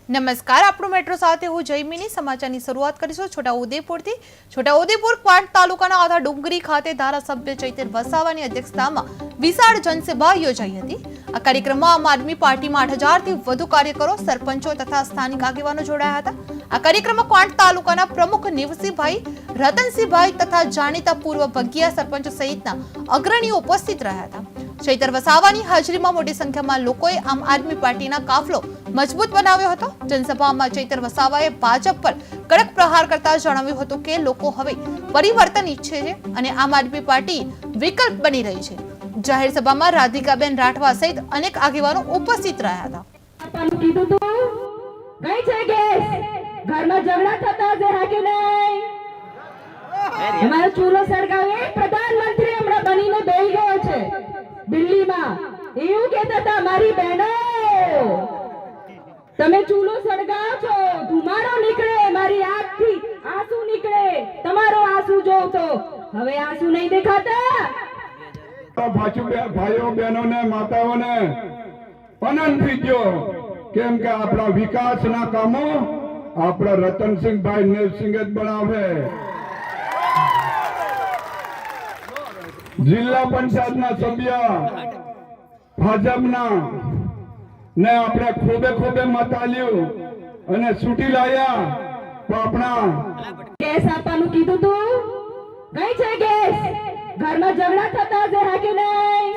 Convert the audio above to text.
નમસ્કાર, આપણું મેટ્રો સાથે હું જયમીની સમાચારની શરૂઆત કરીશું છોટાઉદેપુરથી। છોટાઉદેપુર ક્વાંટ તાલુકાના આધા ડુંગરી ખાતે ધારાસભ્ય ચૈતર વસાવાની અધ્યક્ષતામાં વિશાળ જનસભા યોજાઈ હતી। આ કાર્યક્રમમાં આમ આદમી પાર્ટીમાં 8,000 થી વધુ કાર્યકરો, સરપંચો તથા સ્થાનિક આગેવાનો જોડાયા હતા। આ કાર્યક્રમમાં ક્વાંટ તાલુકાના પ્રમુખ નિવસીભાઈ, રતનસિંહભાઈ તથા જાણીતા પૂર્વ ભગિયા સરપંચ સહિતના અગ્રણીઓ ઉપસ્થિત રહ્યા હતા। ચૈતર વસાવાની હાજરીમાં મોટી સંખ્યામાં લોકોએ આમ આદમી પાર્ટીના કાફલો મજબૂત બનાવ્યો હતો। જનસભામાં ચૈતર વસાવાએ ભાજપ પર કડક પ્રહાર કરતા જણાવ્યું હતું કે લોકો હવે પરિવર્તન ઈચ્છે છે અને આમ આદમી પાર્ટી વિકલ્પ બની રહી છે। જાહેર સભામાં રાધિકાબેન રાઠવા સહિત અનેક આગેવાનો ઉપસ્થિત રહ્યા હતા। ઘરમાં ઝઘડા થતા છે હા કે નહીં? અમારો ચૂલો સળગાવે પ્રધાનમંત્રી હમણાં બનીને બેસી ગયો છે દિલ્હીમાં। એવું કહેતા હતા મારી બહેનો, તમે ચૂલો સળગાવો છો, ધુમાડો નીકળે, મારી આંખથી આંસુ નીકળે, તમારો આંસુ જોઉં તો હવે આંસુ નહીં દેખાતા। ભાઈઓ બહેનોને માતાઓને આનંદ થઈ ગયો, કેમ કે આપણા વિકાસના કામો આપણા રતનસિંહભાઈ નેવસિંહ જ બનાવે। જિલ્લા પંચાયતના સભ્ય ભાજપના ને આપણે ખૂબે ખૂબે મત આલ્યું અને છૂટી લાયા તો આપણા ગેસ આપવાનું કીધું તું, કઈ છે ગેસ? ઘરમાં ઝઘડા થતા છે હા કે નહીં?